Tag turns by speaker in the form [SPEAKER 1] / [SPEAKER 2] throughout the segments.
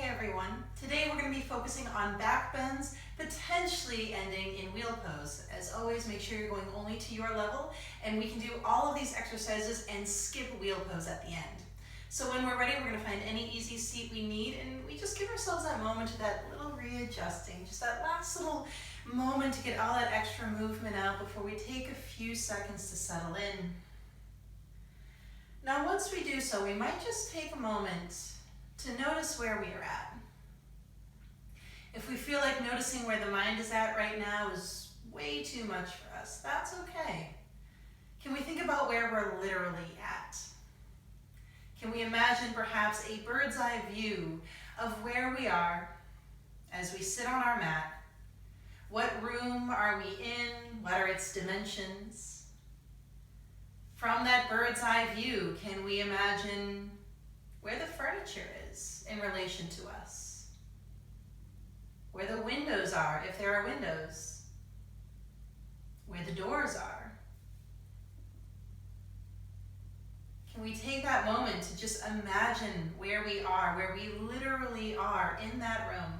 [SPEAKER 1] Hey everyone, today we're going to be focusing on back bends, potentially ending in wheel pose. As always, make sure you're going only to your level, and we can do all of these exercises and skip wheel pose at the end. So when we're ready, we're going to find any easy seat we need, and we just give ourselves that moment to that little readjusting, just that last little moment to get all that extra movement out before we take a few seconds to settle in. Now once we do so, we might just take a moment to notice where we are at. If we feel like noticing where the mind is at right now is way too much for us, that's okay. Can we think about where we're literally at? Can we imagine perhaps a bird's eye view of where we are as we sit on our mat? What room are we in? What are its dimensions? From that bird's eye view, can we imagine where the furniture is in relation to us? Where the windows are, if there are windows? Where the doors are? Can we take that moment to just imagine where we are, where we literally are in that room?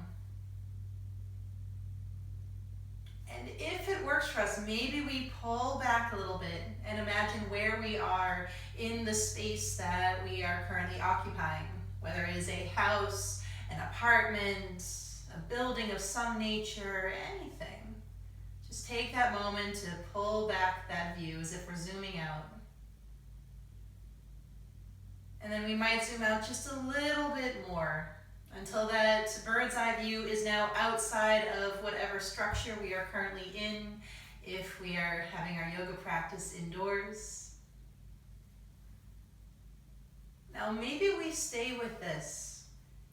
[SPEAKER 1] And if it works for us, maybe we pull back a little bit and imagine where we are in the space that we are currently occupying, whether it is a house, an apartment, a building of some nature, anything. Just take that moment to pull back that view as if we're zooming out. And then we might zoom out just a little bit more until that bird's eye view is now outside of whatever structure we are currently in, if we are having our yoga practice indoors. Now maybe we stay with this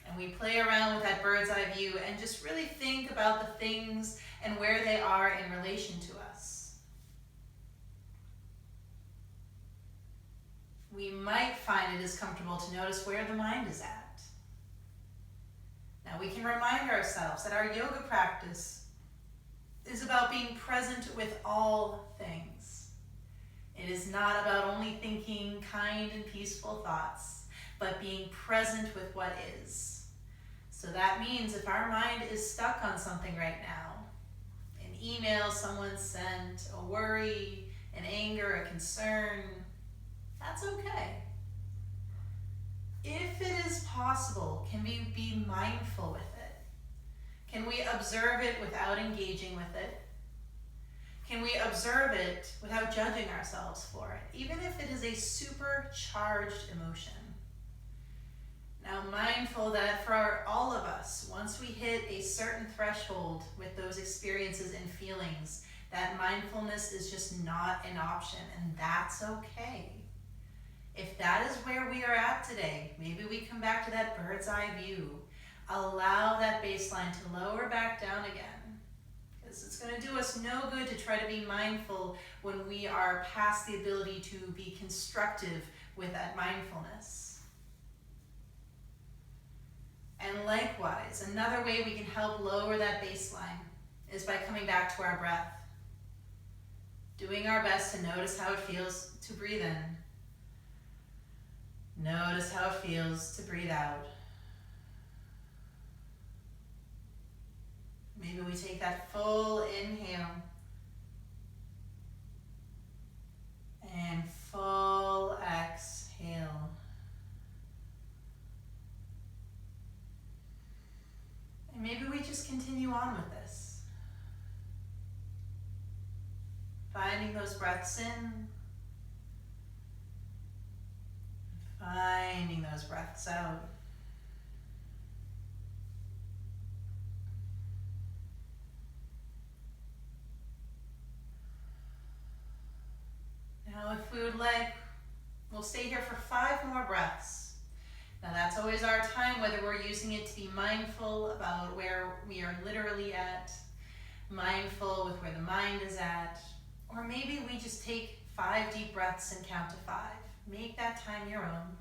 [SPEAKER 1] and we play around with that bird's eye view and just really think about the things and where they are in relation to us. We might find it is comfortable to notice where the mind is at. Now we can remind ourselves that our yoga practice is about being present with all things. It is not about only thinking kind and peaceful thoughts, but being present with what is. So that means if our mind is stuck on something right now, an email someone sent, a worry, an anger, a concern, that's okay. If it is possible, can we be mindful with it? Can we observe it without engaging with it? Can we observe it without judging ourselves for it, even if it is a supercharged emotion? Now, mindful that for all of us, once we hit a certain threshold with those experiences and feelings, that mindfulness is just not an option, and that's okay. If that is where we are at today, maybe we come back to that bird's eye view. Allow that baseline to lower back down again. Because it's going to do us no good to try to be mindful when we are past the ability to be constructive with that mindfulness. And likewise, another way we can help lower that baseline is by coming back to our breath. Doing our best to notice how it feels to breathe in. Notice how it feels to breathe out. Maybe we take that full inhale and full exhale. And maybe we just continue on with this. Finding those breaths in. Finding those breaths out. Now, if we would like, we'll stay here for 5 more breaths. Now, that's always our time, whether we're using it to be mindful about where we are literally at, mindful with where the mind is at, or maybe we just take 5 deep breaths and count to 5. Make that time your own.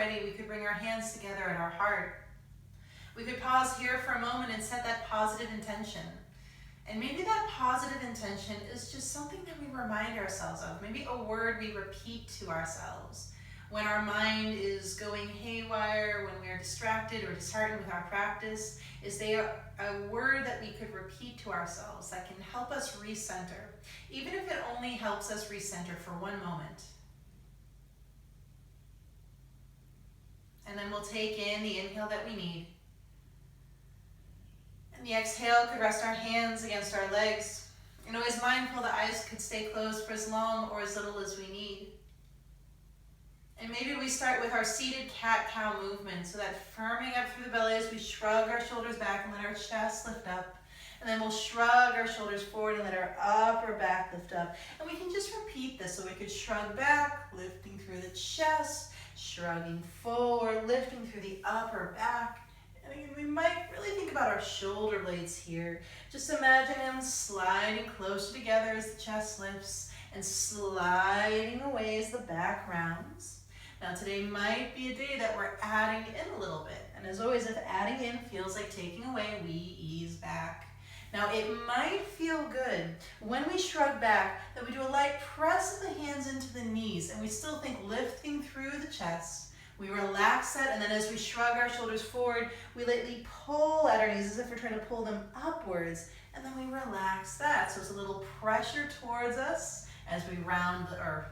[SPEAKER 1] ready, we could bring our hands together at our heart. We could pause here for a moment and set that positive intention. And maybe that positive intention is just something that we remind ourselves of. Maybe a word we repeat to ourselves. When our mind is going haywire, when we are distracted or disheartened with our practice, is there a word that we could repeat to ourselves that can help us recenter, even if it only helps us recenter for one moment. And then we'll take in the inhale that we need. And the exhale could rest our hands against our legs. And always mindful the eyes could stay closed for as long or as little as we need. And maybe we start with our seated cat-cow movement, so that firming up through the belly as we shrug our shoulders back and let our chest lift up. And then we'll shrug our shoulders forward and let our upper back lift up. And we can just repeat this, so we could shrug back, lifting through the chest, shrugging forward, lifting through the upper back. And we might really think about our shoulder blades here. Just imagine them sliding closer together as the chest lifts and sliding away as the back rounds. Now today might be a day that we're adding in a little bit. And as always, if adding in feels like taking away, we ease back. Now it might feel good when we shrug back that we do a light press of the hands into the knees and we still think lifting through the chest. We relax that, and then as we shrug our shoulders forward, we lightly pull at our knees as if we're trying to pull them upwards, and then we relax that. So it's a little pressure towards us as we round or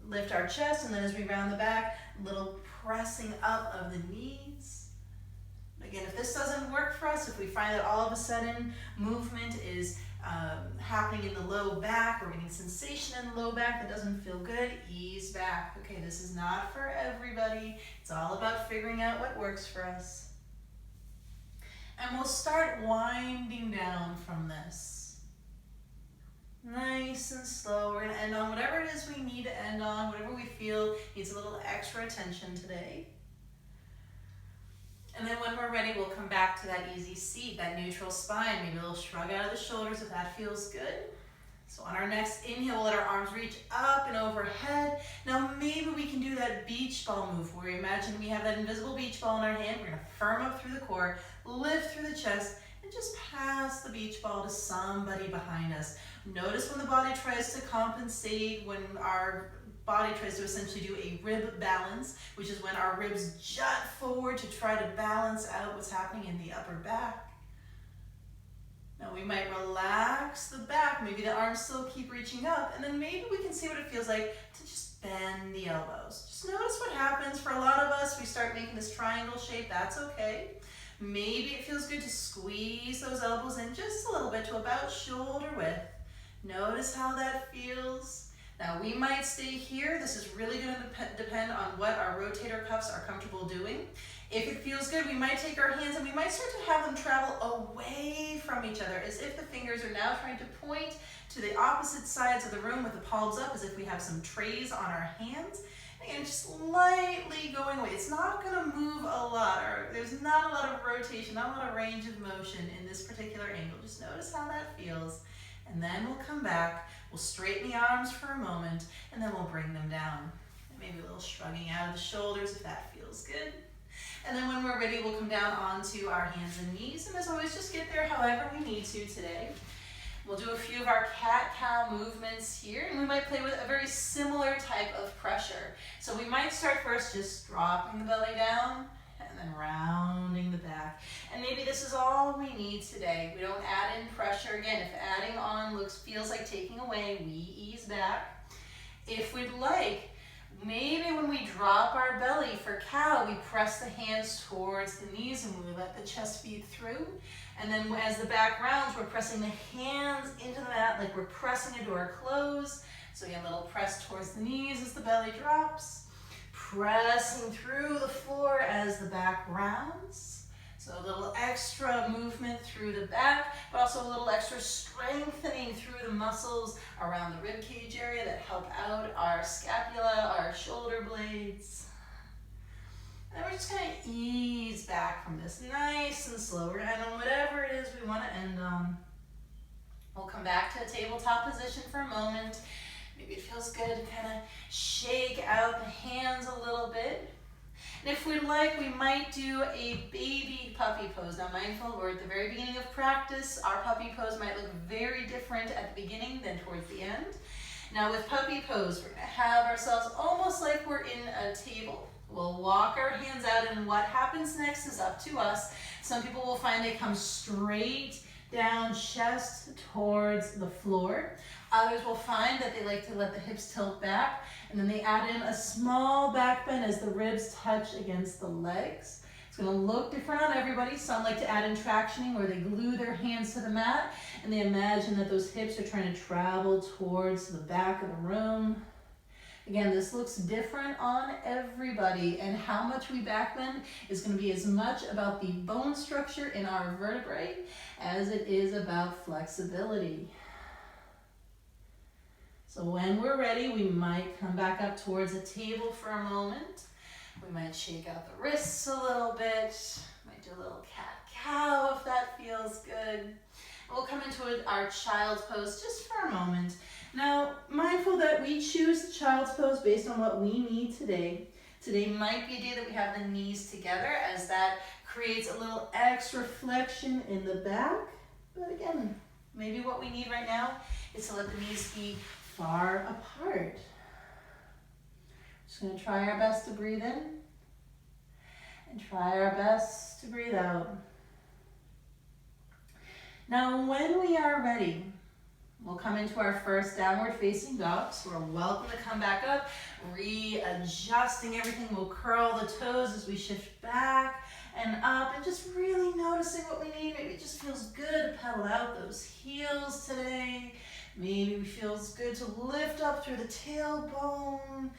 [SPEAKER 1] lift our chest, and then as we round the back, a little pressing up of the knees. Again, if this doesn't work for us, if we find that all of a sudden movement is happening in the low back, or getting sensation in the low back that doesn't feel good, ease back. Okay, this is not for everybody. It's all about figuring out what works for us. And we'll start winding down from this. Nice and slow. We're going to end on whatever it is we need to end on, whatever we feel needs a little extra attention today. And then when we're ready, we'll come back to that easy seat, that neutral spine. Maybe a little shrug out of the shoulders if that feels good. So on our next inhale, we'll let our arms reach up and overhead. Now maybe we can do that beach ball move where we imagine we have that invisible beach ball in our hand. We're going to firm up through the core, lift through the chest, and just pass the beach ball to somebody behind us. Notice when the body tries to compensate, when our body tries to essentially do a rib balance, which is when our ribs jut forward to try to balance out what's happening in the upper back. Now we might relax the back, maybe the arms still keep reaching up, and then maybe we can see what it feels like to just bend the elbows. Just notice what happens. For a lot of us, we start making this triangle shape, that's okay. Maybe it feels good to squeeze those elbows in just a little bit to about shoulder width. Notice how that feels. Now we might stay here. This is really going to depend on what our rotator cuffs are comfortable doing. If it feels good, we might take our hands and we might start to have them travel away from each other as if the fingers are now trying to point to the opposite sides of the room with the palms up, as if we have some trays on our hands. And just lightly going away. It's not going to move a lot, or there's not a lot of rotation, not a lot of range of motion in this particular angle. Just notice how that feels. And then we'll come back, we'll straighten the arms for a moment, and then we'll bring them down. And maybe a little shrugging out of the shoulders if that feels good. And then when we're ready, we'll come down onto our hands and knees. And as always, just get there however we need to today. We'll do a few of our cat-cow movements here, and we might play with a very similar type of pressure. So we might start first just dropping the belly down, and then rounding the back. And maybe this is all we need today. We don't add in pressure. Again, if adding on feels like taking away, we ease back. If we'd like, maybe when we drop our belly for cow, we press the hands towards the knees and we let the chest feed through. And then as the back rounds, we're pressing the hands into the mat like we're pressing a door close. So again, a little press towards the knees as the belly drops. Pressing through the floor as the back rounds. So a little extra movement through the back, but also a little extra strengthening through the muscles around the rib cage area that help out our scapula, our shoulder blades. And we're just going to ease back from this nice and slow. We're going to end on whatever it is we want to end on. We'll come back to a tabletop position for a moment. Maybe it feels good to kind of shake out the hands a little bit. And if we like, we might do a baby puppy pose. Now mindful, we're at the very beginning of practice. Our puppy pose might look very different at the beginning than towards the end. Now with puppy pose, we're gonna have ourselves almost like we're in a table. We'll walk our hands out, and what happens next is up to us. Some people will find they come straight down, chest towards the floor. Others will find that they like to let the hips tilt back, and then they add in a small back bend as the ribs touch against the legs. It's gonna look different on everybody. Some like to add in tractioning, where they glue their hands to the mat, and they imagine that those hips are trying to travel towards the back of the room. Again, this looks different on everybody, and how much we backbend is going to be as much about the bone structure in our vertebrae as it is about flexibility. So when we're ready, we might come back up towards a table for a moment. We might shake out the wrists a little bit. Might do a little cat-cow if that feels good. We'll come into our child's pose just for a moment. Now, mindful that we choose the child's pose based on what we need today. Today might be a day that we have the knees together, as that creates a little extra flexion in the back. But again, maybe what we need right now is to let the knees be far apart. Just going to try our best to breathe in and try our best to breathe out. Now, when we are ready, we'll come into our first downward facing dog. So we're welcome to come back up, readjusting everything. We'll curl the toes as we shift back and up, and just really noticing what we need. Maybe it just feels good to pedal out those heels today. Maybe it feels good to lift up through the tailbone.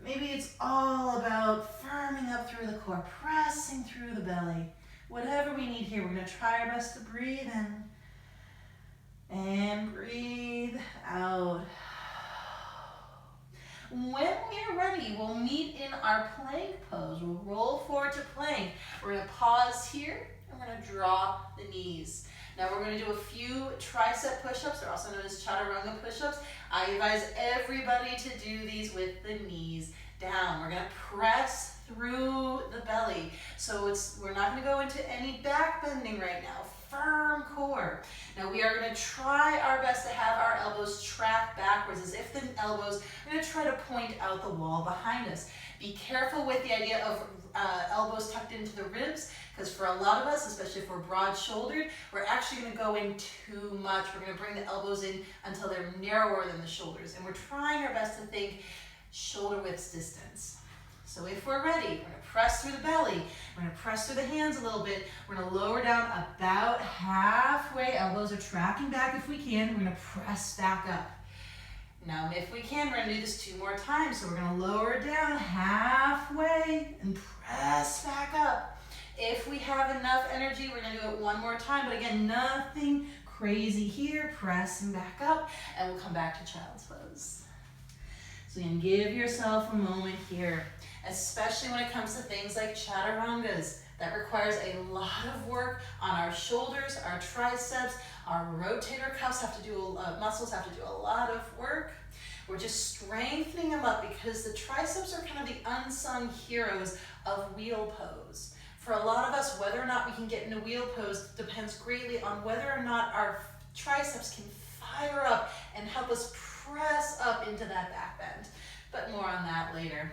[SPEAKER 1] Maybe it's all about firming up through the core, pressing through the belly. Whatever we need here, we're going to try our best to breathe in and breathe out. When we are ready, we'll meet in our plank pose. We'll roll forward to plank. We're going to pause here, and we're going to drop the knees. Now we're going to do a few tricep push-ups. They're also known as Chaturanga push-ups. I advise everybody to do these with the knees down. We're going to press through the belly. So we're not going to go into any back bending right now. Firm core. Now we are going to try our best to have our elbows track backwards, as if the elbows are going to try to point out the wall behind us. Be careful with the idea of elbows tucked into the ribs, because for a lot of us, especially if we're broad-shouldered, we're actually going to go in too much. We're going to bring the elbows in until they're narrower than the shoulders, and we're trying our best to think shoulder width distance. So if we're ready, we're going to press through the belly. We're going to press through the hands a little bit. We're going to lower down about halfway. Elbows are tracking back if we can. We're going to press back up. Now, if we can, we're going to do this 2 more times. So we're going to lower down halfway and press back up. If we have enough energy, we're going to do it 1 more time. But again, nothing crazy here. Pressing back up, and we'll come back to child's pose. So you can give yourself a moment here, especially when it comes to things like chaturangas. That requires a lot of work on our shoulders, our triceps, our rotator cuffs have to do, muscles have to do a lot of work. We're just strengthening them up, because the triceps are kind of the unsung heroes of wheel pose. For a lot of us, whether or not we can get into wheel pose depends greatly on whether or not our triceps can fire up and help us press up into that back bend. But more on that later.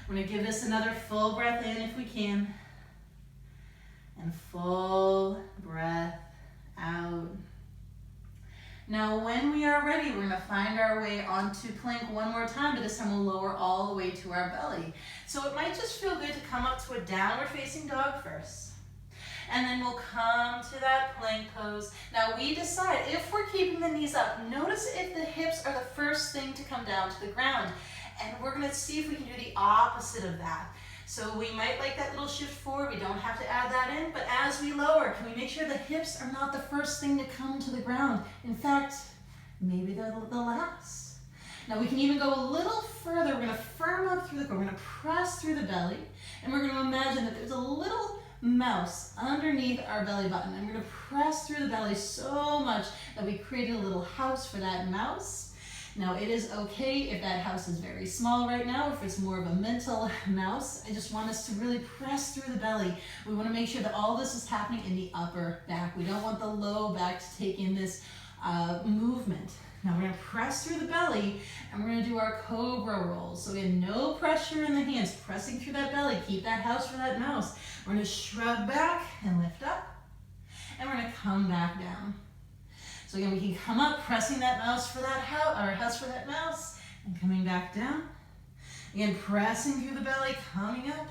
[SPEAKER 1] We're going to give this another full breath in if we can. And full breath out. Now when we are ready, we're going to find our way onto plank 1 more time, but this time we'll lower all the way to our belly. So it might just feel good to come up to a downward facing dog first. And then we'll come to that plank pose. Now we decide if we're keeping the knees up. Notice if the hips are the first thing to come down to the ground. And we're going to see if we can do the opposite of that. So we might like that little shift forward. We don't have to add that in. But as we lower, can we make sure the hips are not the first thing to come to the ground? In fact, maybe they're the last. Now we can even go a little further. We're going to firm up through the core. We're going to press through the belly. And we're going to imagine that there's a little mouse underneath our belly button. And we're going to press through the belly so much that we created a little house for that mouse. Now it is okay if that house is very small right now, if it's more of a mental mouse. I just want us to really press through the belly. We want to make sure that all this is happening in the upper back. We don't want the low back to take in this movement. Now we're going to press through the belly and we're going to do our Cobra Rolls. So again, no pressure in the hands, pressing through that belly. Keep that house for that mouse. We're going to shrug back and lift up. And we're going to come back down. So again, we can come up, pressing that mouse for that house, or house for that mouse, and coming back down. Again, pressing through the belly, coming up,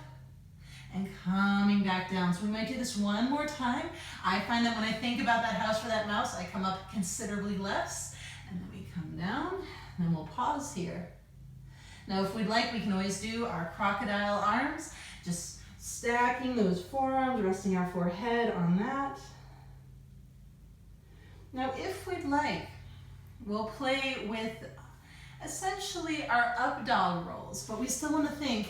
[SPEAKER 1] and coming back down. So we might do this one more time. I find that when I think about that house for that mouse, I come up considerably less, and then we come down, and then we'll pause here. Now, if we'd like, we can always do our Crocodile Arms, just stacking those forearms, resting our forehead on that. Now, if we'd like, we'll play with essentially our up dog rolls, but we still want to think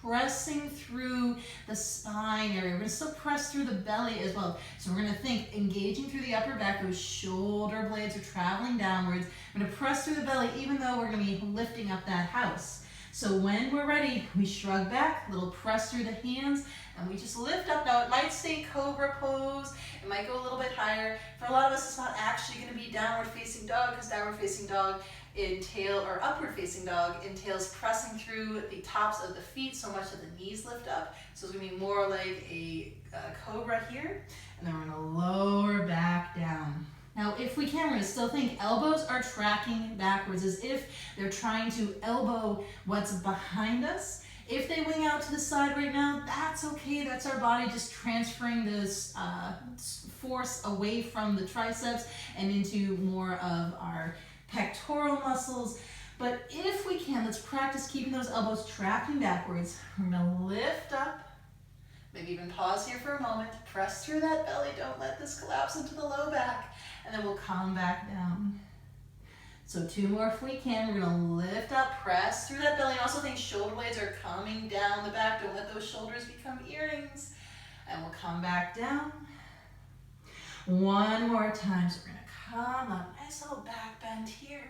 [SPEAKER 1] pressing through the spine area. We're going to still press through the belly as well. So we're going to think engaging through the upper back, those shoulder blades are traveling downwards. We're going to press through the belly even though we're going to be lifting up that house. So when we're ready, we shrug back, little press through the hands, and we just lift up. Now it might say Cobra pose, it might go a little bit higher. For a lot of us, it's not actually going to be downward facing dog, because downward facing dog or upward facing dog entails pressing through the tops of the feet so much that the knees lift up. So it's going to be more like a cobra here, and then we're going to lower back down. Now, if we can, we're going to still think elbows are tracking backwards as if they're trying to elbow what's behind us. If they wing out to the side right now, that's okay. That's our body just transferring this force away from the triceps and into more of our pectoral muscles. But if we can, let's practice keeping those elbows tracking backwards. We're going to lift up. Maybe even pause here for a moment. Press through that belly. Don't let this collapse into the low back. And then we'll come back down. So 2 more if we can. We're going to lift up, press through that belly. And also think shoulder blades are coming down the back. Don't let those shoulders become earrings. And we'll come back down. 1 more time. So we're going to come up. Nice little back bend here.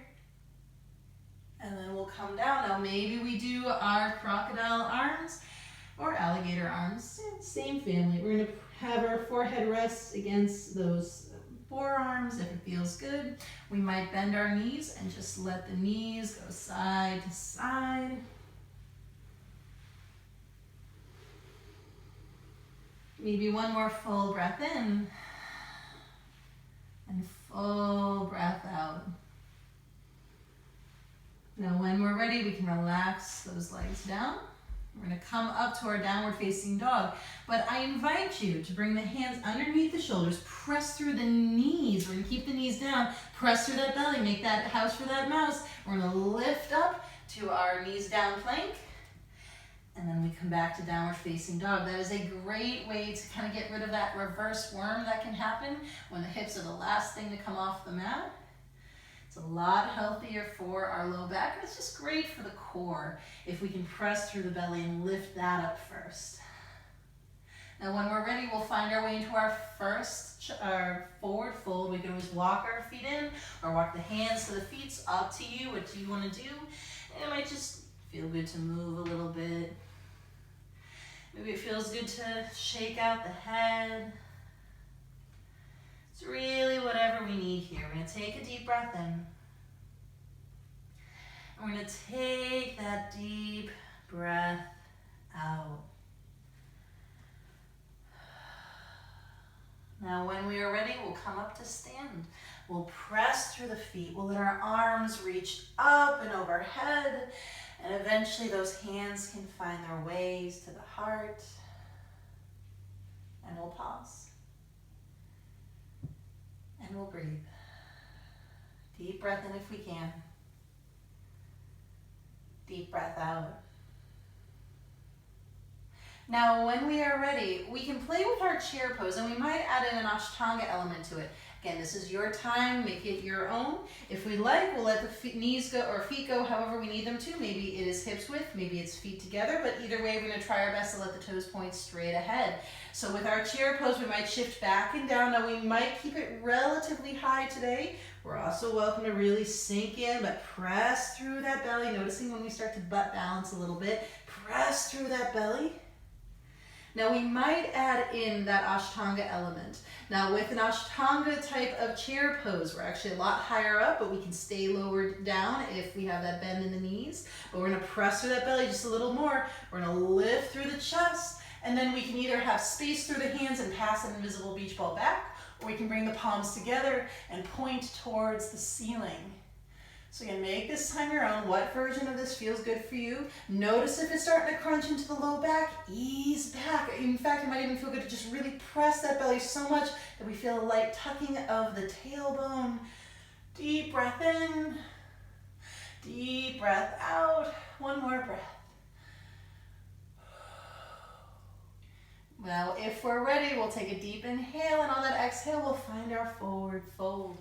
[SPEAKER 1] And then we'll come down. Now maybe we do our crocodile arms or alligator arms. Same family. We're going to have our forehead rest against those forearms if it feels good. We might bend our knees and just let the knees go side to side. Maybe 1 more full breath in and full breath out. Now when we're ready, we can relax those legs down. We're going to come up to our downward facing dog, but I invite you to bring the hands underneath the shoulders, press through the knees. We're going to keep the knees down, press through that belly, make that house for that mouse. We're going to lift up to our knees down plank, and then we come back to downward facing dog. That is a great way to kind of get rid of that reverse worm that can happen when the hips are the last thing to come off the mat. It's a lot healthier for our low back, and it's just great for the core if we can press through the belly and lift that up first. Now when we're ready, we'll find our way into our forward fold. We can always walk our feet in or walk the hands to the feet. It's up to you what you want to do. And it might just feel good to move a little bit. Maybe it feels good to shake out the head. It's really whatever we need here. We're going to take a deep breath in. And we're going to take that deep breath out. Now when we are ready, we'll come up to stand. We'll press through the feet. We'll let our arms reach up and overhead. And eventually those hands can find their ways to the heart. And we'll pause. And we'll breathe. Deep breath in if we can. Deep breath out. Now, when we are ready, we can play with our chair pose, and we might add in an Ashtanga element to it. Again, this is your time, make it your own. If we like, we'll let the knees go or feet go however we need them to. Maybe it is hips width, maybe it's feet together, but either way, we're gonna try our best to let the toes point straight ahead. So with our chair pose, we might shift back and down. Now we might keep it relatively high today. We're also welcome to really sink in, but press through that belly. Noticing when we start to butt balance a little bit, press through that belly. Now we might add in that Ashtanga element. Now with an Ashtanga type of chair pose, we're actually a lot higher up, but we can stay lowered down if we have that bend in the knees. But we're gonna press through that belly just a little more. We're gonna lift through the chest, and then we can either have space through the hands and pass an invisible beach ball back, or we can bring the palms together and point towards the ceiling. So again, make this time your own. What version of this feels good for you? Notice if it's starting to crunch into the low back, ease back. In fact, it might even feel good to just really press that belly so much that we feel a light tucking of the tailbone. Deep breath in, deep breath out. One more breath. Now, if we're ready, we'll take a deep inhale, and on that exhale, we'll find our forward fold.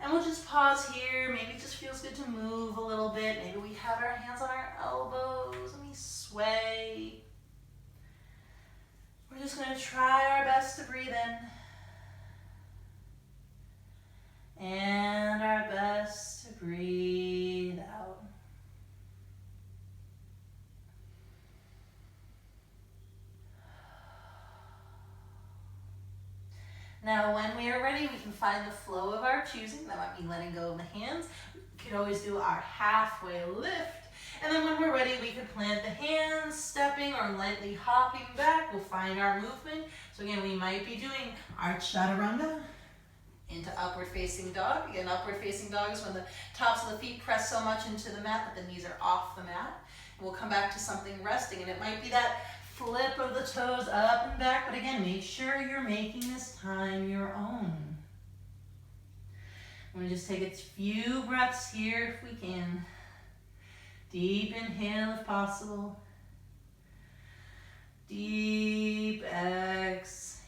[SPEAKER 1] And we'll just pause here. Maybe it just feels good to move a little bit. Maybe we have our hands on our elbows and we sway. We're just going to try our best to breathe in. And our best to breathe out. Now, when we are ready, we can find the flow of our choosing. That might be letting go of the hands. We could always do our halfway lift. And then when we're ready, we could plant the hands, stepping or lightly hopping back. We'll find our movement. So again, we might be doing our Chaturanga into upward facing dog. Again, upward facing dog is when the tops of the feet press so much into the mat that the knees are off the mat. And we'll come back to something resting. And it might be that flip of the toes up and back, but again, make sure you're making this time your own. I'm going to just take a few breaths here if we can. Deep inhale if possible. Deep exhale.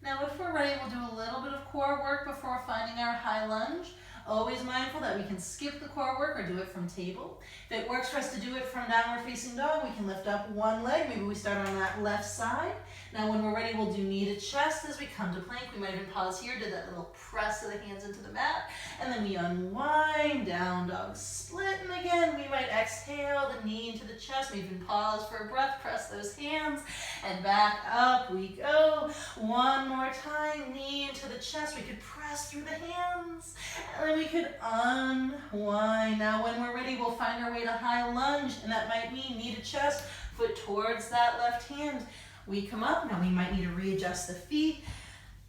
[SPEAKER 1] Now if we're ready, we'll do a little bit of core work before finding our high lunge. Always mindful that we can skip the core work or do it from table. If it works for us to do it from downward facing dog, we can lift up one leg. Maybe we start on that left side. Now when we're ready, we'll do knee to chest as we come to plank. We might even pause here, do that little press of the hands into the mat. And then we unwind, down dog split. And again, we might exhale the knee into the chest. Maybe even pause for a breath, press those hands. And back up we go. One more time, knee into the chest. We could press through the hands. And then we could unwind. Now when we're ready, we'll find our way to high lunge, and that might mean knee to chest, foot towards that left hand. We come up. Now we might need to readjust the feet,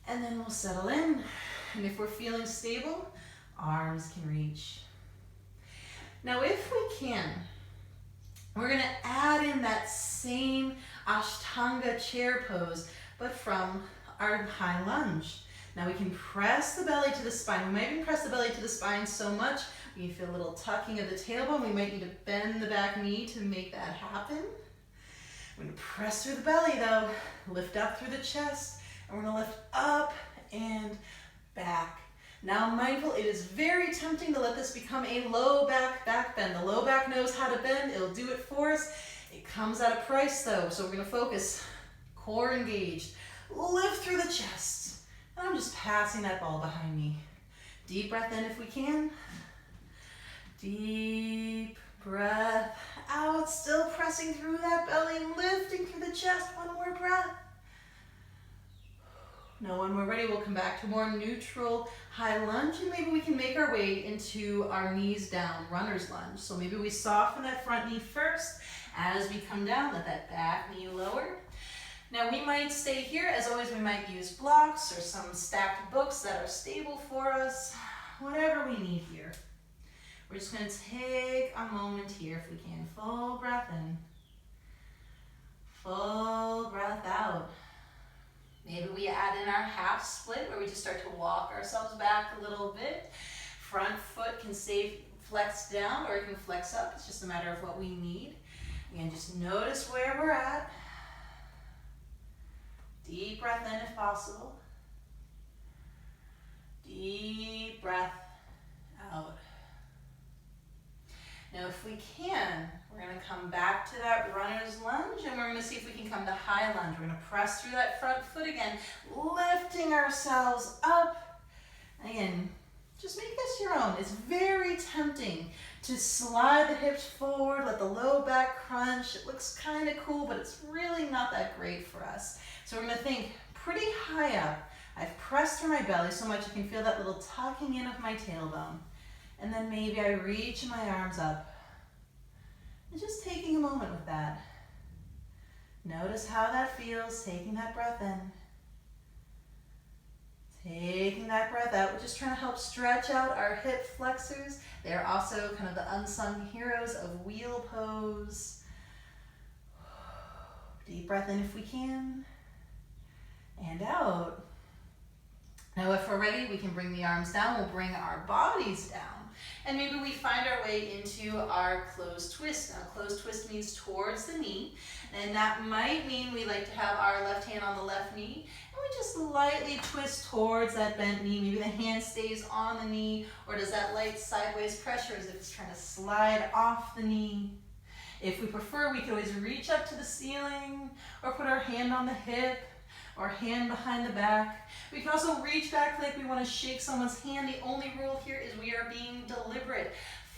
[SPEAKER 1] and then we'll settle in. And if we're feeling stable, arms can reach. Now if we can, we're going to add in that same Ashtanga chair pose, but from our high lunge. Now we can press the belly to the spine. We might even press the belly to the spine so much we can feel a little tucking of the tailbone. We might need to bend the back knee to make that happen. We're going to press through the belly though, lift up through the chest, and we're going to lift up and back. Now mindful, it is very tempting to let this become a low back bend. The low back knows how to bend, it'll do it for us. It comes at a price though, so we're going to focus, core engaged, lift through the chest. And I'm just passing that ball behind me. Deep breath in if we can. Deep breath out, still pressing through that belly, lifting through the chest. One more breath. Now when we're ready, we'll come back to more neutral high lunge, and maybe we can make our way into our knees down, runner's lunge. So maybe we soften that front knee first. As we come down, let that back knee lower. Now we might stay here. As always, we might use blocks or some stacked books that are stable for us, whatever we need here. We're just going to take a moment here if we can. Full breath in, full breath out. Maybe we add in our half split where we just start to walk ourselves back a little bit. Front foot can stay flexed down or it can flex up. It's just a matter of what we need. Again, just notice where we're at. Deep breath in if possible. Deep breath out. Now if we can, we're going to come back to that runner's lunge and we're going to see if we can come to high lunge. We're going to press through that front foot again, lifting ourselves up. Again, just make this your own. It's very tempting to slide the hips forward, let the low back crunch. It looks kind of cool, but it's really not that great for us. So we're going to think pretty high up. I've pressed through my belly so much I can feel that little tucking in of my tailbone. And then maybe I reach my arms up. And just taking a moment with that. Notice how that feels, taking that breath in. Taking that breath out. We're just trying to help stretch out our hip flexors. They're also kind of the unsung heroes of wheel pose. Deep breath in if we can. And out. Now if we're ready, we can bring the arms down. We'll bring our bodies down. And maybe we find our way into our closed twist. Now closed twist means towards the knee. And that might mean we like to have our left hand on the left knee. And we just lightly twist towards that bent knee. Maybe the hand stays on the knee, or does that light sideways pressure as if it's trying to slide off the knee. If we prefer, we can always reach up to the ceiling or put our hand on the hip or hand behind the back. We can also reach back like we want to shake someone's hand. The only rule here is we are being deliberate.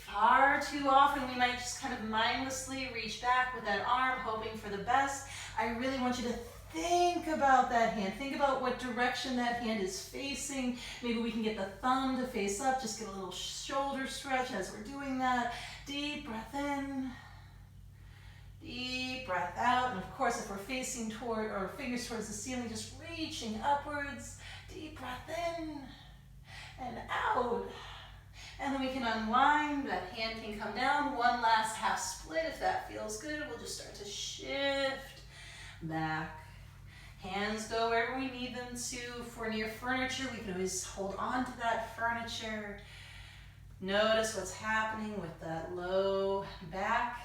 [SPEAKER 1] Far too often we might just kind of mindlessly reach back with that arm, hoping for the best. I really want you to think about that hand. Think about what direction that hand is facing. Maybe we can get the thumb to face up. Just get a little shoulder stretch as we're doing that. Deep breath in. Deep breath out. And of course, if we're facing toward our fingers towards the ceiling, just reaching upwards. Deep breath in and out. And then we can unwind. That hand can come down. One last half split if that feels good. We'll just start to shift back. Hands go wherever we need them to. If we're near furniture, we can always hold on to that furniture. Notice what's happening with that low back.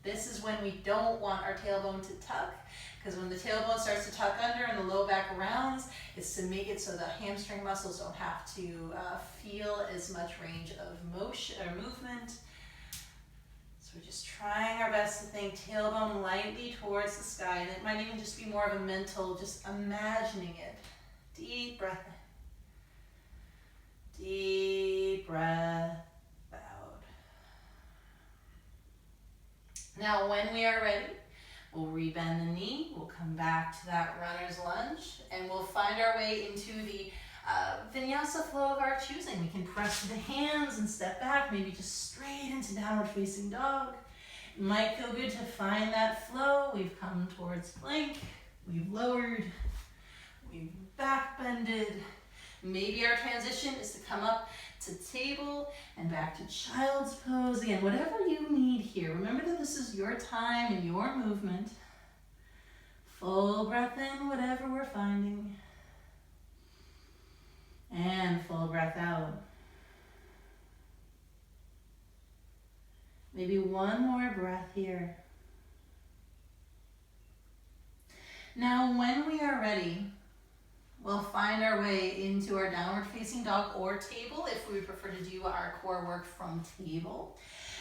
[SPEAKER 1] This is when we don't want our tailbone to tuck, because when the tailbone starts to tuck under and the low back rounds, it's to make it so the hamstring muscles don't have to feel as much range of motion or movement. So we're just trying our best to think tailbone lightly towards the sky, and it might even just be more of a mental, just imagining it. Deep breath in. Deep breath. Now when we are ready, we'll rebend the knee, we'll come back to that runner's lunge, and we'll find our way into the Vinyasa flow of our choosing. We can press the hands and step back, maybe just straight into downward facing dog. It might feel good to find that flow. We've come towards plank, we've lowered, we've backbended. Maybe our transition is to come up to table and back to child's pose. Again, whatever you need here. Remember that this is your time and your movement. Full breath in, whatever we're finding. And full breath out. Maybe one more breath here. Now, when we are ready, we'll find our way into our downward facing dog or table if we prefer to do our core work from table.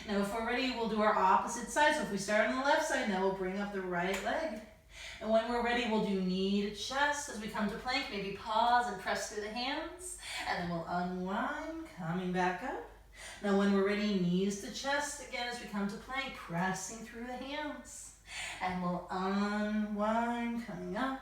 [SPEAKER 1] Now if we're ready, we'll do our opposite side. So if we start on the left side, now we'll bring up the right leg. And when we're ready, we'll do knee to chest. As we come to plank, maybe pause and press through the hands. And then we'll unwind, coming back up. Now when we're ready, knees to chest. Again, as we come to plank, pressing through the hands. And we'll unwind, coming up.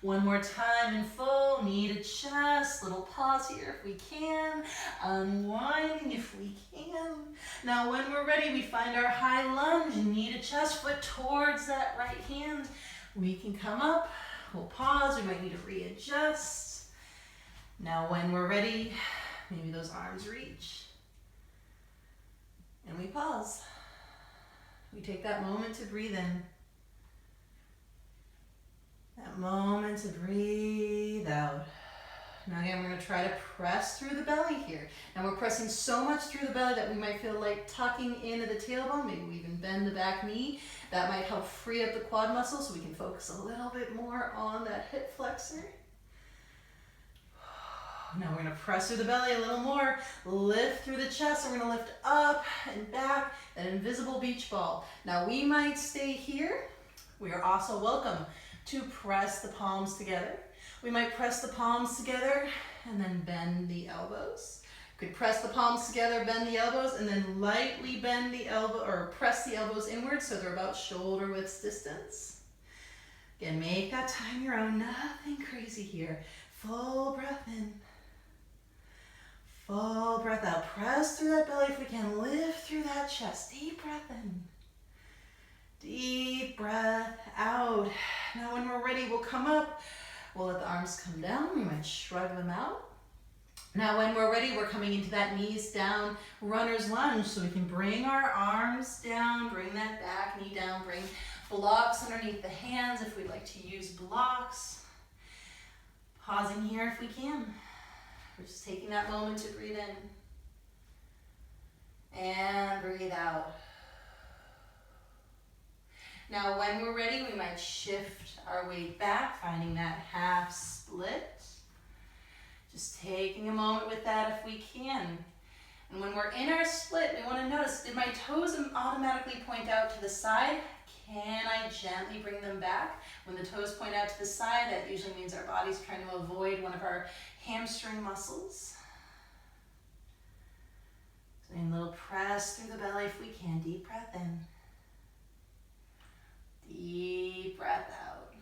[SPEAKER 1] One more time in full, knee to chest, little pause here if we can, unwinding if we can. Now when we're ready, we find our high lunge, knee to chest, foot towards that right hand. We can come up, we'll pause, we might need to readjust. Now when we're ready, maybe those arms reach. And we pause. We take that moment to breathe in. That that moment to breathe out. Now again, we're going to try to press through the belly here. Now we're pressing so much through the belly that we might feel like tucking into the tailbone. Maybe we even bend the back knee. That might help free up the quad muscle so we can focus a little bit more on that hip flexor. Now we're going to press through the belly a little more. Lift through the chest. So we're going to lift up and back, that invisible beach ball. Now we might stay here. We are also welcome to press the palms together. We might press the palms together and then bend the elbows. You could press the palms together, bend the elbows, and then lightly bend the elbow or press the elbows inward so they're about shoulder width distance. Again, make that time your own. Nothing crazy here. Full breath in. Full breath out. Press through that belly if we can. Lift through that chest. Deep breath in. Deep breath out. Now when we're ready, we'll come up. We'll let the arms come down. We might shrug them out. Now when we're ready, we're coming into that knees down runner's lunge. So we can bring our arms down, bring that back knee down, bring blocks underneath the hands if we like to use blocks. Pausing here if we can. We're just taking that moment to breathe in. And breathe out. Now when we're ready, we might shift our weight back, finding that half split. Just taking a moment with that if we can. And when we're in our split, we want to notice, did my toes automatically point out to the side? Can I gently bring them back? When the toes point out to the side, that usually means our body's trying to avoid one of our hamstring muscles. So a little press through the belly if we can. Deep breath in. Deep breath out.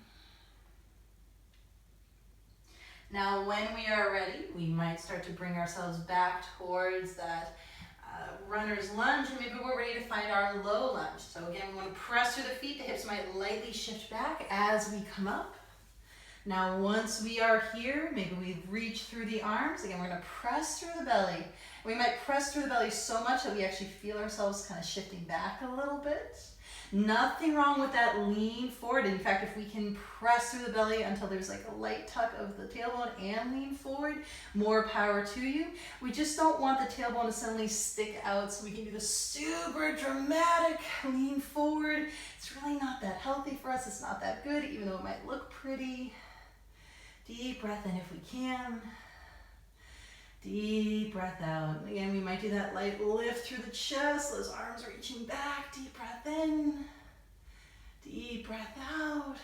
[SPEAKER 1] Now when we are ready, we might start to bring ourselves back towards that runner's lunge, and maybe we're ready to find our low lunge. So again, we want to press through the feet. The hips might lightly shift back as we come up. Now once we are here, maybe we reach through the arms. Again, we're going to press through the belly. We might press through the belly so much that we actually feel ourselves kind of shifting back a little bit. Nothing wrong with that lean forward. In fact, if we can press through the belly until there's like a light tuck of the tailbone and lean forward, more power to you. We just don't want the tailbone to suddenly stick out, so we can do the super dramatic lean forward. It's really not that healthy for us. It's not that good, even though it might look pretty. Deep breath in if we can. Deep breath out. Again, we might do that light lift through the chest, those arms reaching back. Deep breath in. Deep breath out.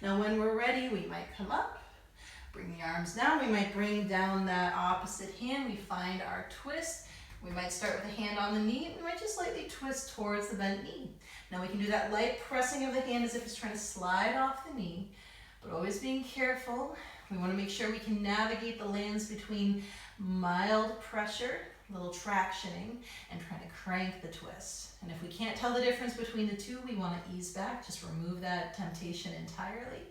[SPEAKER 1] Now when we're ready, we might come up, bring the arms down. We might bring down that opposite hand. We find our twist. We might start with a hand on the knee. We might just lightly twist towards the bent knee. Now we can do that light pressing of the hand as if it's trying to slide off the knee, but always being careful. We want to make sure we can navigate the lands between mild pressure, a little tractioning, and trying to crank the twist. And if we can't tell the difference between the two, we want to ease back, just remove that temptation entirely.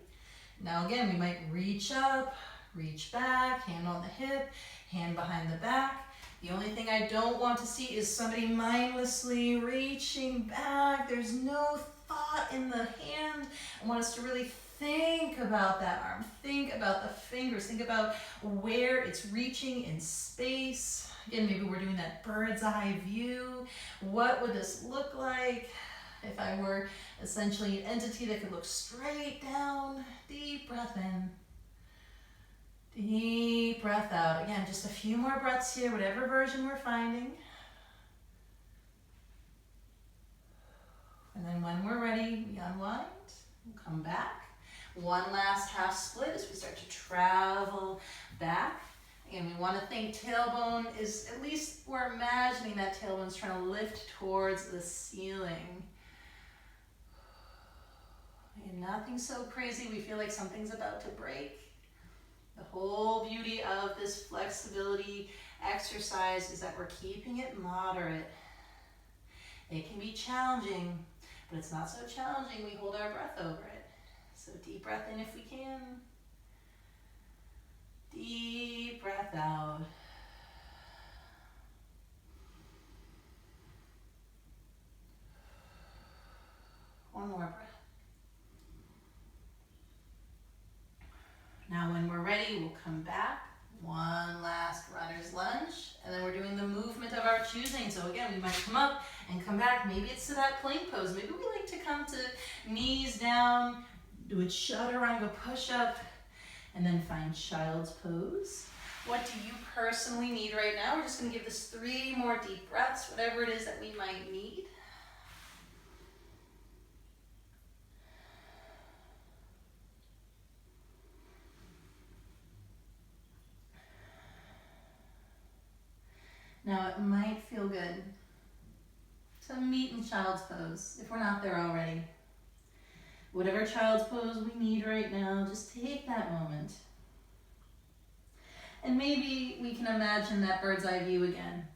[SPEAKER 1] Now again, we might reach up, reach back, hand on the hip, hand behind the back. The only thing I don't want to see is somebody mindlessly reaching back. There's no thought in the hand. I want us to really think about that arm. Think about the fingers. Think about where it's reaching in space. Again, maybe we're doing that bird's eye view. What would this look like if I were essentially an entity that could look straight down? Deep breath in. Deep breath out. Again, just a few more breaths here, whatever version we're finding. And then when we're ready, we unwind. We'll come back. One last half split as we start to travel back. Again, we want to think tailbone is, at least we're imagining that tailbone's trying to lift towards the ceiling. And nothing so crazy we feel like something's about to break. The whole beauty of this flexibility exercise is that we're keeping it moderate. It can be challenging, but it's not so challenging we hold our breath over it. So deep breath in if we can. Deep breath out. One more breath. ready, we'll come back. One last runner's lunge, and then we're doing the movement of our choosing. So again, we might come up and come back. Maybe it's to that plank pose. Maybe we like to come to knees down, do a Chaturanga push-up, and then find child's pose. What do you personally need right now? We're just going to give this 3 more deep breaths, whatever it is that we might need. Now it might feel good to meet in child's pose if we're not there already. Whatever child's pose we need right now, just take that moment. And maybe we can imagine that bird's eye view again.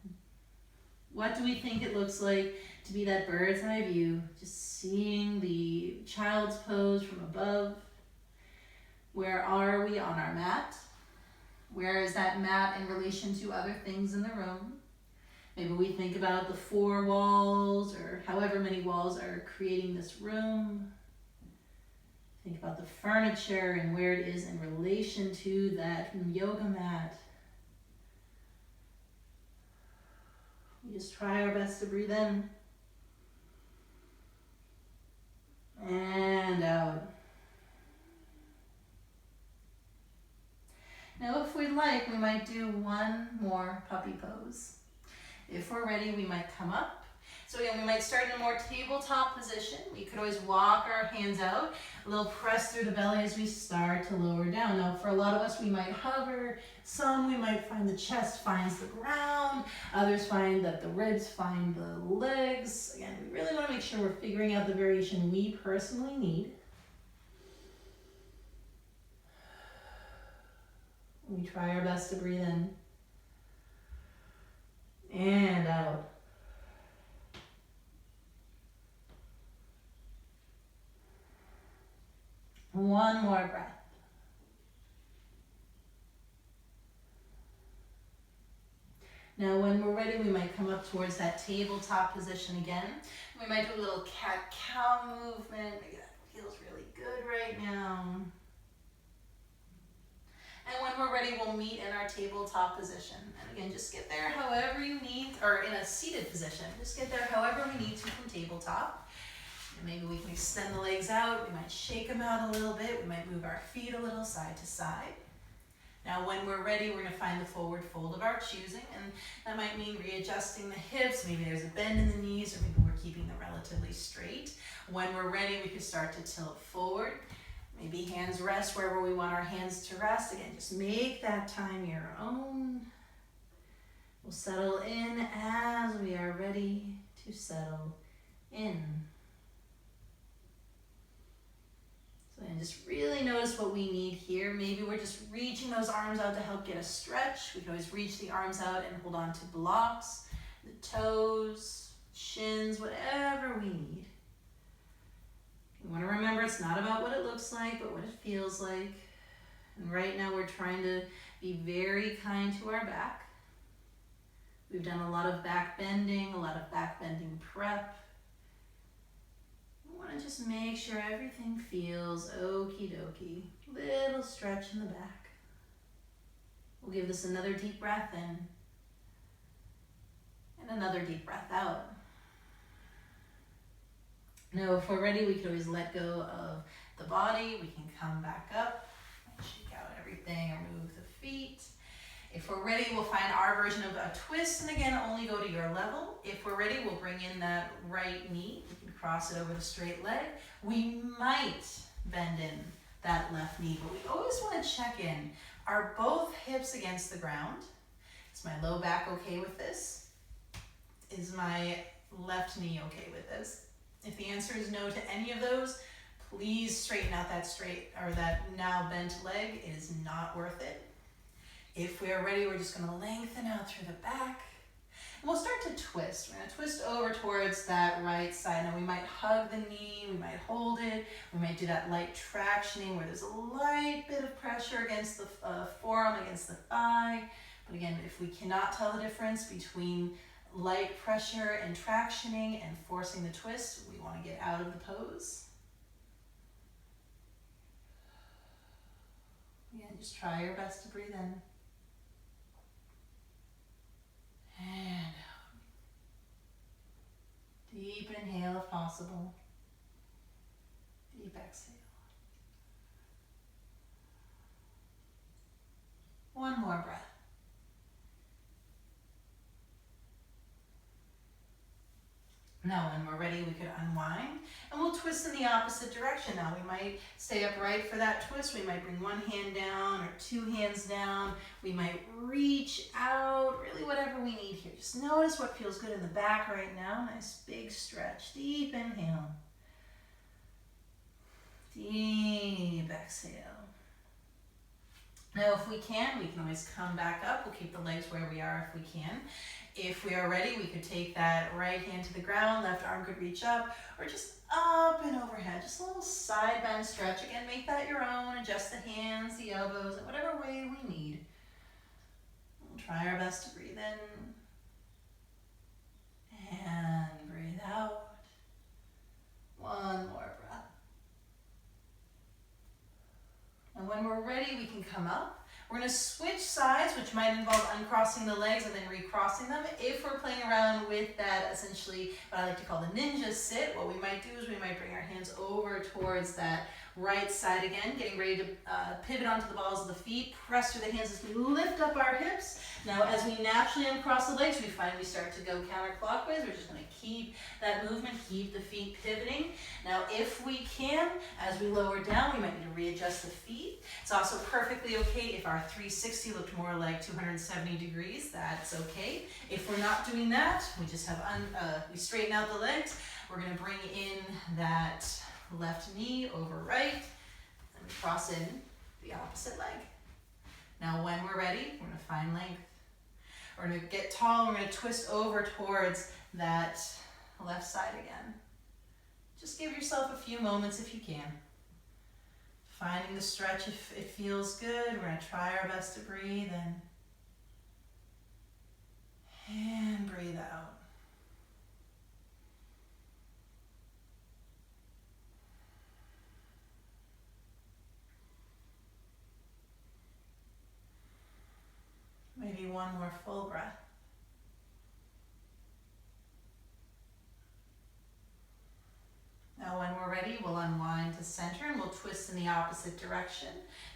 [SPEAKER 1] What do we think it looks like to be that bird's eye view? Just seeing the child's pose from above. Where are we on our mat? Where is that mat in relation to other things in the room? Maybe we think about the 4 walls or however many walls are creating this room. Think about the furniture and where it is in relation to that yoga mat. We just try our best to breathe in and out. Now, if we'd like, we might do one more puppy pose. If we're ready, we might come up. So again, we might start in a more tabletop position. We could always walk our hands out, a little press through the belly as we start to lower down. Now, for a lot of us, we might hover. Some, we might find the chest finds the ground. Others find that the ribs find the legs. Again, we really want to make sure we're figuring out the variation we personally need. We try our best to breathe in and out. One more breath. Now when we're ready, we might come up towards that tabletop position again. We might do a little cat-cow movement. Maybe that feels really good right now. And when we're ready, we'll meet in our tabletop position. And again, just get there however you need, or in a seated position. Just get there however we need to from tabletop. And maybe we can extend the legs out. We might shake them out a little bit. We might move our feet a little side to side. Now when we're ready, we're going to find the forward fold of our choosing. And that might mean readjusting the hips. Maybe there's a bend in the knees, or maybe we're keeping them relatively straight. When we're ready, we can start to tilt forward. Maybe hands rest wherever we want our hands to rest. Again, just make that time your own. We'll settle in as we are ready to settle in. So then just really notice what we need here. Maybe we're just reaching those arms out to help get a stretch. We can always reach the arms out and hold on to blocks, the toes, shins, whatever we need. We want to remember it's not about what it looks like, but what it feels like. And right now we're trying to be very kind to our back. We've done a lot of back bending, a lot of back bending prep. We want to just make sure everything feels okie dokie. Little stretch in the back. We'll give this another deep breath in and another deep breath out. Now, if we're ready, we can always let go of the body. We can come back up and shake out everything or move the feet. If we're ready, we'll find our version of a twist. And again, only go to your level. If we're ready, we'll bring in that right knee. We can cross it over the straight leg. We might bend in that left knee, but we always want to check in. Are both hips against the ground? Is my low back okay with this? Is my left knee okay with this? If the answer is no to any of those, please straighten out that straight or that now bent leg. It is not worth it. If we are ready, we're just going to lengthen out through the back. And we'll start to twist. We're going to twist over towards that right side. Now we might hug the knee, we might hold it, we might do that light tractioning where there's a light bit of pressure against the forearm, against the thigh. But again, if we cannot tell the difference between light pressure and tractioning and forcing the twist, we want to get out of the pose. Again, just try your best to breathe in. And out. Deep inhale if possible. Deep exhale. One more breath. Now when we're ready, we could unwind and we'll twist in the opposite direction. Now we might stay upright for that twist. We might bring one hand down or two hands down. We might reach out, really whatever we need here. Just notice what feels good in the back right now. Nice big stretch, deep inhale. Deep exhale. Now if we can always come back up. We'll keep the legs where we are if we can. If we are ready, we could take that right hand to the ground, left arm could reach up, or just up and overhead. Just a little side bend stretch. Again, make that your own. Adjust the hands, the elbows, in whatever way we need. We'll try our best to breathe in. And breathe out. One more breath. And when we're ready, we can come up. We're going to switch sides, which might involve uncrossing the legs and then recrossing them. If we're playing around with that, essentially what I like to call the ninja sit, what we might do is we might bring our hands over towards that right side again, getting ready to pivot onto the balls of the feet, press through the hands as we lift up our hips. Now as we naturally uncross the legs, we find we start to go counterclockwise. We're just going to keep that movement, keep the feet pivoting. Now if we can, as we lower down, we might need to readjust the feet. It's also perfectly okay if our 360 looked more like 270 degrees, that's okay. If we're not doing that, we just have, we straighten out the legs. We're going to bring in that left knee over right, and we cross in the opposite leg. Now when we're ready, we're going to find length. We're going to get tall, we're going to twist over towards that left side again. Just give yourself a few moments if you can. Finding the stretch if it feels good. We're going to try our best to breathe in. And breathe out. Maybe one more full breath. Now when we're ready, we'll unwind to center and we'll twist in the opposite direction.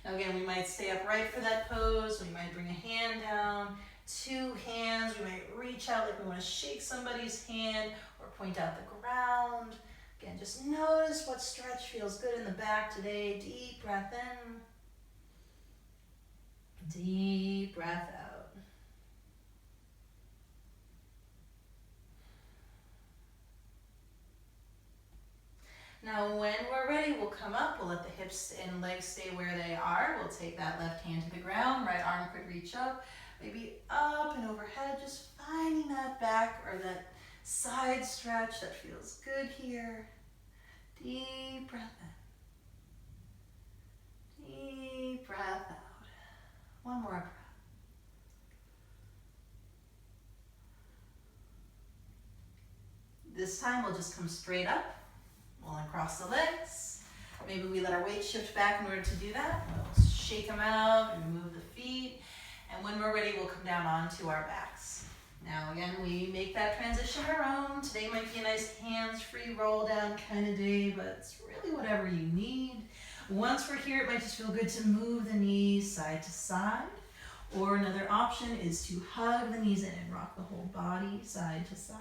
[SPEAKER 1] Now again, we might stay upright for that pose. We might bring a hand down, two hands. We might reach out like we want to shake somebody's hand or point out the ground. Again, just notice what stretch feels good in the back today. Deep breath in. Deep breath out. Now when we're ready, we'll come up, we'll let the hips and legs stay where they are. We'll take that left hand to the ground, right arm could reach up, maybe up and overhead, just finding that back or that side stretch that feels good here. Deep breath in. Deep breath out. One more breath. This time we'll just come straight up. We'll uncross the legs. Maybe we let our weight shift back in order to do that. We'll shake them out and remove the feet. And when we're ready, we'll come down onto our backs. Now again, we make that transition our own. Today might be a nice hands-free roll down kind of day, but it's really whatever you need. Once we're here, it might just feel good to move the knees side to side. Or another option is to hug the knees in and rock the whole body side to side.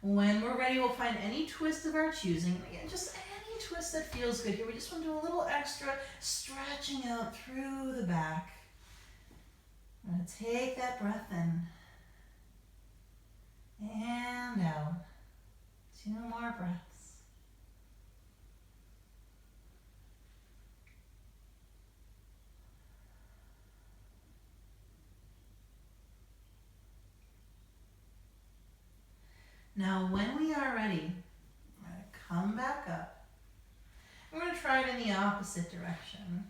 [SPEAKER 1] When we're ready, we'll find any twist of our choosing. Again, just any twist that feels good here. We just want to do a little extra stretching out through the back. I'm going to take that breath in and out. 2 more breaths. Now, when we are ready, we're going to come back up. We're going to try it in the opposite direction.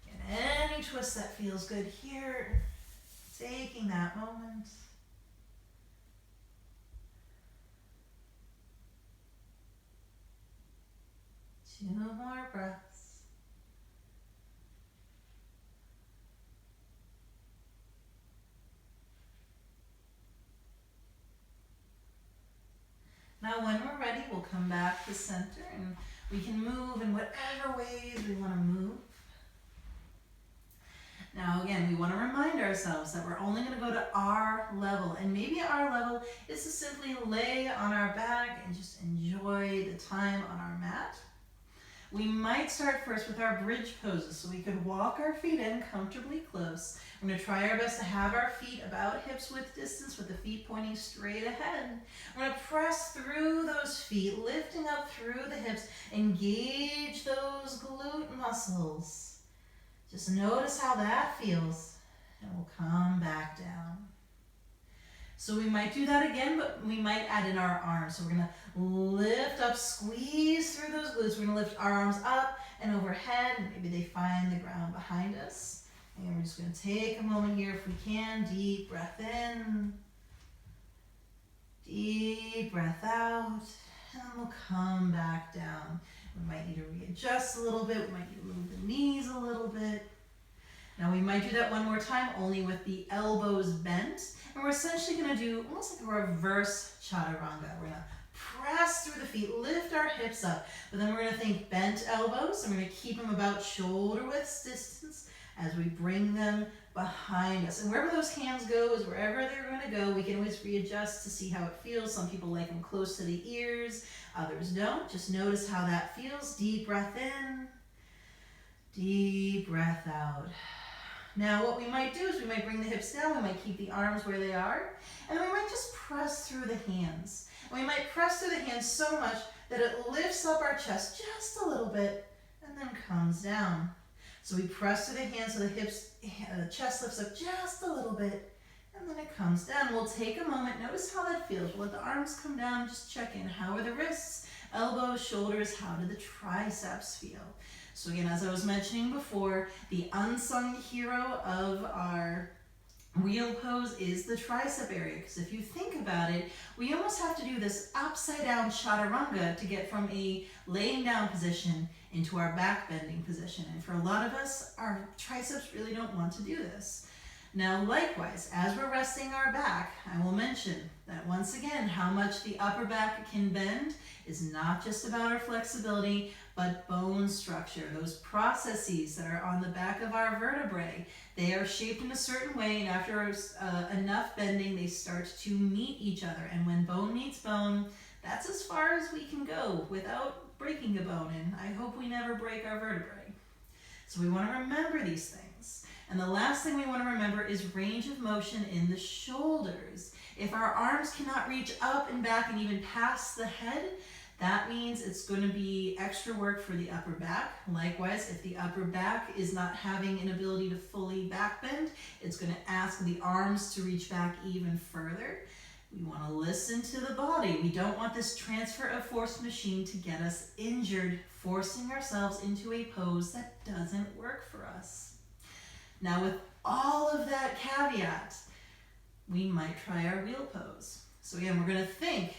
[SPEAKER 1] Get any twist that feels good here. Taking that moment. 2 more breaths. Now when we're ready, we'll come back to center and we can move in whatever ways we want to move. Now again, we want to remind ourselves that we're only going to go to our level, and maybe our level is to simply lay on our back and just enjoy the time on our mat. We might start first with our bridge poses, so we could walk our feet in comfortably close. We're going to try our best to have our feet about hips width distance with the feet pointing straight ahead. We're going to press through those feet, lifting up through the hips. Engage those glute muscles. Just notice how that feels, and we'll come back down. So we might do that again, but we might add in our arms. So we're going to lift up, squeeze through those glutes. We're going to lift our arms up and overhead. Maybe they find the ground behind us. And we're just going to take a moment here if we can. Deep breath in. Deep breath out. And then we'll come back down. We might need to readjust a little bit. We might need to move the knees a little bit. Now we might do that one more time, only with the elbows bent. And we're essentially going to do almost like a reverse chaturanga. We're going to press through the feet, lift our hips up, but then we're going to think bent elbows, and we're going to keep them about shoulder width distance as we bring them behind us. And wherever those hands go is wherever they're going to go. We can always readjust to see how it feels. Some people like them close to the ears, others don't. Just notice how that feels. Deep breath in, deep breath out. Now what we might do is we might bring the hips down, we might keep the arms where they are, and then we might just press through the hands. And we might press through the hands so much that it lifts up our chest just a little bit and then comes down. So we press through the hands so the hips, the chest lifts up just a little bit and then it comes down. We'll take a moment, notice how that feels. We'll let the arms come down, just check in. How are the wrists, elbows, shoulders? How do the triceps feel? So again, as I was mentioning before, the unsung hero of our wheel pose is the tricep area, because if you think about it, we almost have to do this upside down chaturanga to get from a laying down position into our back bending position. And for a lot of us, our triceps really don't want to do this. Now likewise, as we're resting our back, I will mention that once again, how much the upper back can bend is not just about our flexibility, but bone structure. Those processes that are on the back of our vertebrae, they are shaped in a certain way, and after enough bending, they start to meet each other. And when bone meets bone, that's as far as we can go without breaking a bone, and I hope we never break our vertebrae. So we want to remember these things. And the last thing we want to remember is range of motion in the shoulders. If our arms cannot reach up and back and even past the head, that means it's going to be extra work for the upper back. Likewise, if the upper back is not having an ability to fully back bend, it's going to ask the arms to reach back even further. We want to listen to the body. We don't want this transfer of force machine to get us injured, forcing ourselves into a pose that doesn't work for us. Now with all of that caveat, we might try our wheel pose. So again, we're going to think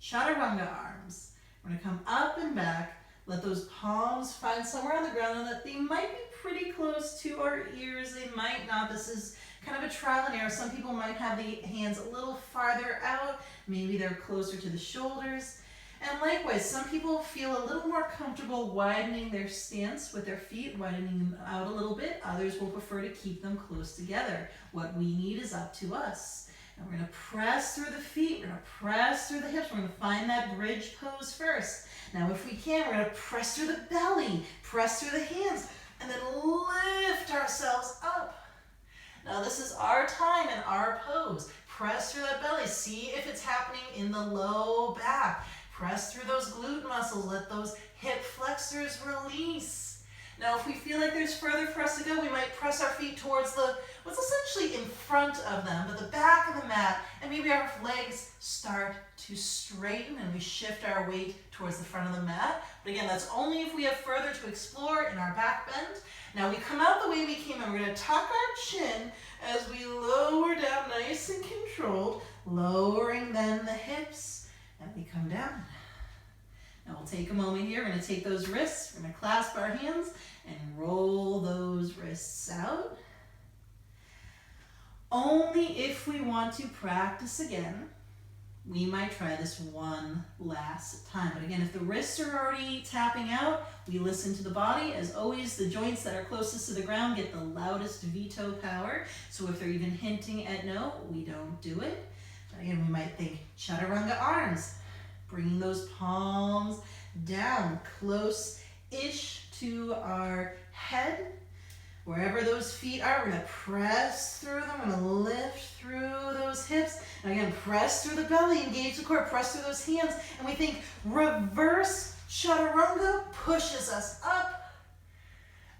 [SPEAKER 1] Chaturanga arms. We're going to come up and back, let those palms find somewhere on the ground, and that they might be pretty close to our ears, they might not. This is kind of a trial and error. Some people might have the hands a little farther out, maybe they're closer to the shoulders. And likewise, some people feel a little more comfortable widening their stance with their feet, widening them out a little bit. Others will prefer to keep them close together. What we need is up to us. And we're going to press through the feet, we're going to press through the hips, we're going to find that bridge pose first. Now if we can, we're going to press through the belly, press through the hands, and then lift ourselves up. Now this is our time and our pose. Press through that belly, see if it's happening in the low back. Press through those glute muscles, let those hip flexors release. Now if we feel like there's further for us to go, we might press our feet towards what's essentially in front of them, but the back of the mat, and maybe our legs start to straighten and we shift our weight towards the front of the mat. But again, that's only if we have further to explore in our back bend. Now we come out the way we came in. We're going to tuck our chin as we lower down nice and controlled, lowering then the hips, and we come down. Now we'll take a moment here. We're going to take those wrists, we're going to clasp our hands and roll those wrists out. Only if we want to practice again, we might try this one last time. But again, if the wrists are already tapping out, we listen to the body. As always, the joints that are closest to the ground get the loudest veto power. So if they're even hinting at no, we don't do it. But again, we might think Chaturanga arms, bringing those palms down, close-ish to our head. Wherever those feet are, we're gonna press through them. We're gonna lift through those hips. And again, press through the belly, engage the core, press through those hands. And we think reverse Chaturanga pushes us up.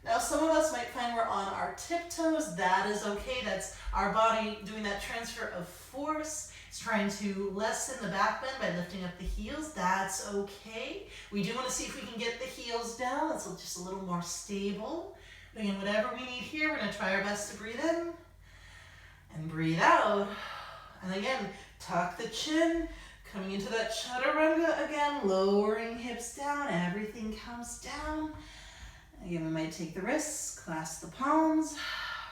[SPEAKER 1] Now, some of us might find we're on our tiptoes. That is okay. That's our body doing that transfer of force. It's trying to lessen the back bend by lifting up the heels. That's okay. We do want to see if we can get the heels down. It's just a little more stable. Again, whatever we need here, we're going to try our best to breathe in and breathe out. And again, tuck the chin, coming into that Chaturanga again, lowering hips down, everything comes down. Again, we might take the wrists, clasp the palms,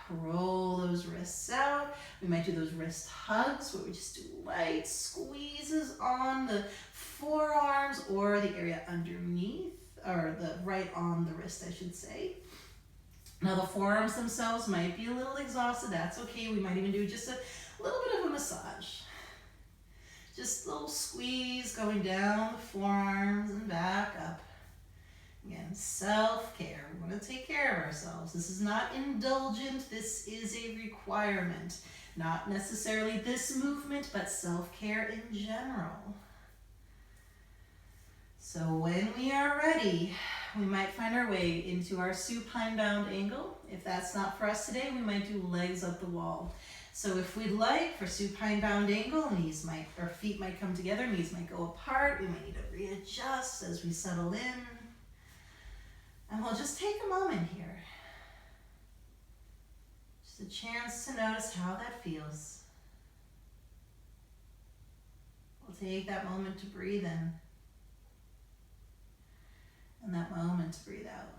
[SPEAKER 1] roll those wrists out. We might do those wrist hugs where we just do light squeezes on the forearms or the area underneath, or the right on the wrist, I should say. Now the forearms themselves might be a little exhausted. That's okay. We might even do just a little bit of a massage. Just a little squeeze going down the forearms and back up. Again, self-care. We want to take care of ourselves. This is not indulgent. This is a requirement. Not necessarily this movement, but self-care in general. So when we are ready, we might find our way into our supine bound angle. If that's not for us today, we might do legs up the wall. So if we'd like, for supine bound angle, feet might come together, knees might go apart. We might need to readjust as we settle in. And we'll just take a moment here. Just a chance to notice how that feels. We'll take that moment to breathe in. And that moment to breathe out.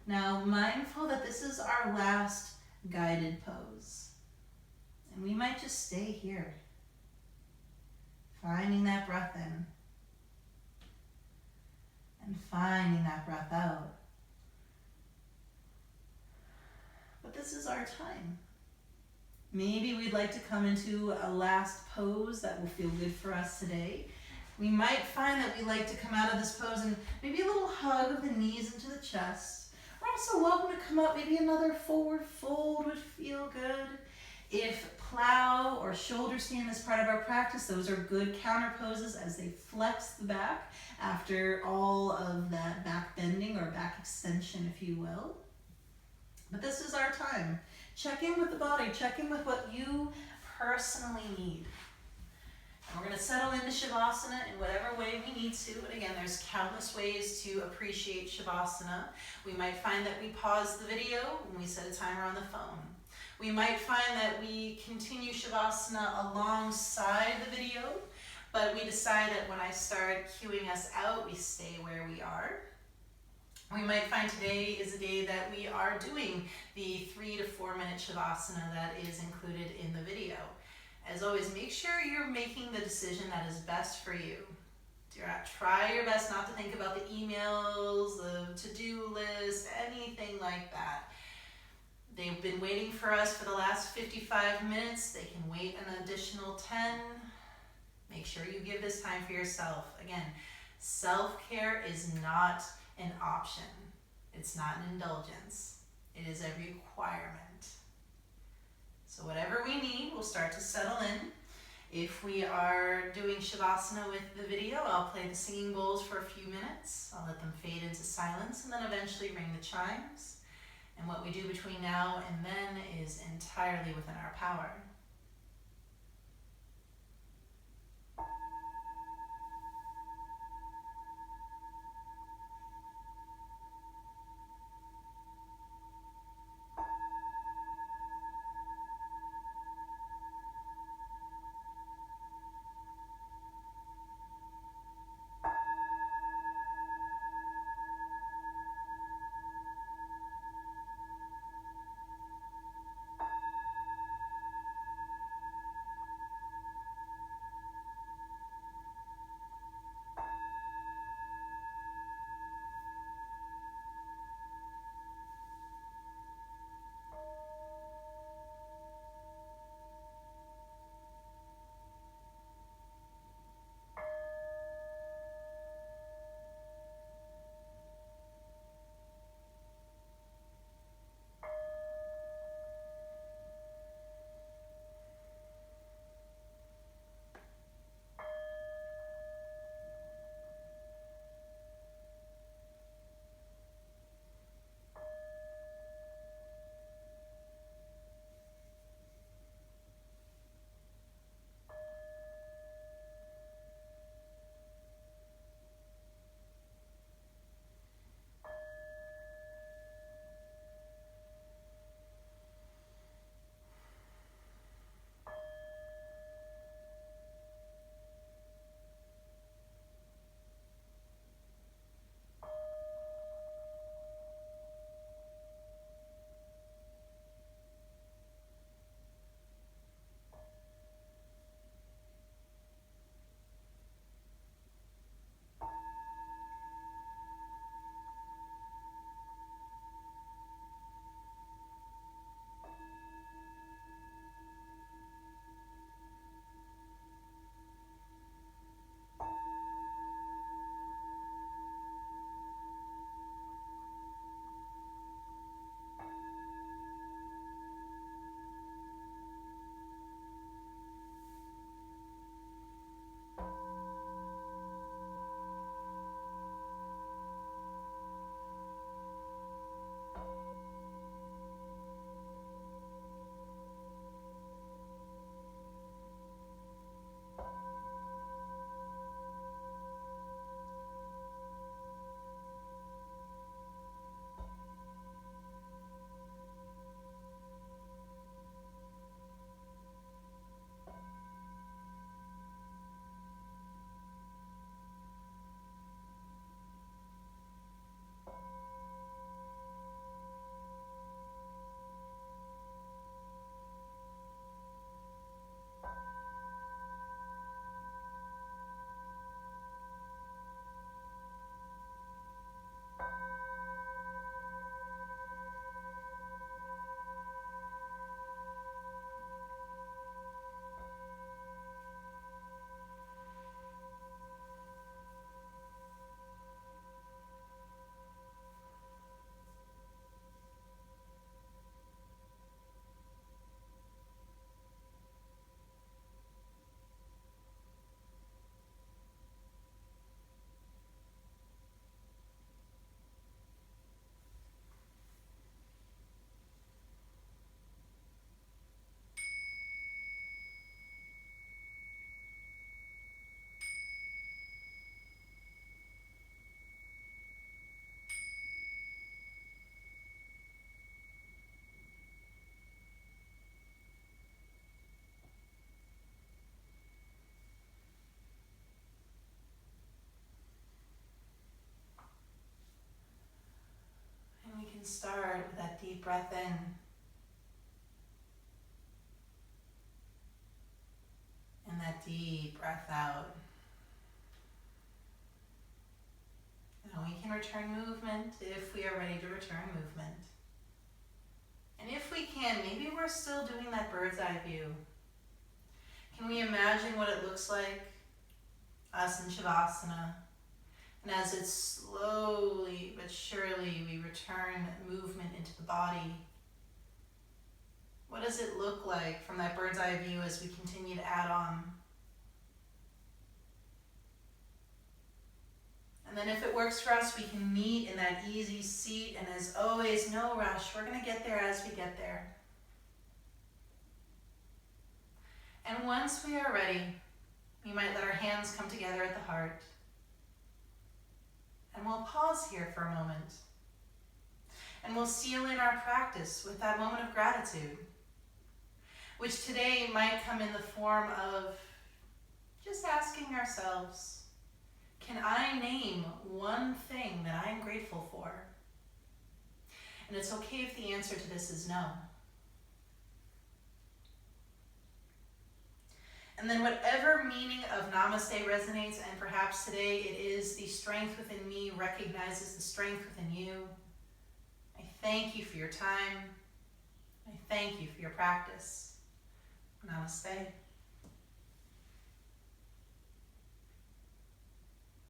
[SPEAKER 1] Now, mindful that this is our last guided pose. And we might just stay here, finding that breath in and finding that breath out. But this is our time. Maybe we'd like to come into a last pose that will feel good for us today. We might find that we like to come out of this pose and maybe a little hug of the knees into the chest. We're also welcome to come up, maybe another forward fold would feel good. If plow or shoulder stand is part of our practice, those are good counter poses as they flex the back after all of that back bending or back extension, if you will. But this is our time. Check in with the body, check in with what you personally need. And we're going to settle into Shavasana in whatever way we need to. And again, there's countless ways to appreciate Shavasana. We might find that we pause the video when we set a timer on the phone. We might find that we continue Shavasana alongside the video, but we decide that when I start cueing us out, we stay where we are. We might find today is a day that we are doing the 3 to 4 minute Shavasana that is included in the video. As always, make sure you're making the decision that is best for you. Try your best not to think about the emails, the to-do list, anything like that. They've been waiting for us for the last 55 minutes. They can wait an additional 10. Make sure you give this time for yourself. Again, self-care is not an option. It's not an indulgence. It is a requirement. So whatever we need, we'll start to settle in. If we are doing Shavasana with the video, I'll play the singing bowls for a few minutes. I'll let them fade into silence and then eventually ring the chimes. And what we do between now and then is entirely within our power. can start with that deep breath in. And that deep breath out. Now we can return movement if we are ready to return movement. And if we can, maybe we're still doing that bird's eye view. Can we imagine what it looks like, us in Shavasana? And as it slowly but surely we return movement into the body, what does it look like from that bird's eye view as we continue to add on? And then if it works for us, we can meet in that easy seat, and as always, no rush. We're going to get there as we get there. And once we are ready, we might let our hands come together at the heart. And we'll pause here for a moment. And we'll seal in our practice with that moment of gratitude, which today might come in the form of just asking ourselves, can I name one thing that I am grateful for? And it's okay if the answer to this is no. And then whatever meaning of namaste resonates, and perhaps today it is the strength within me recognizes the strength within you. I thank you for your time. I thank you for your practice. Namaste.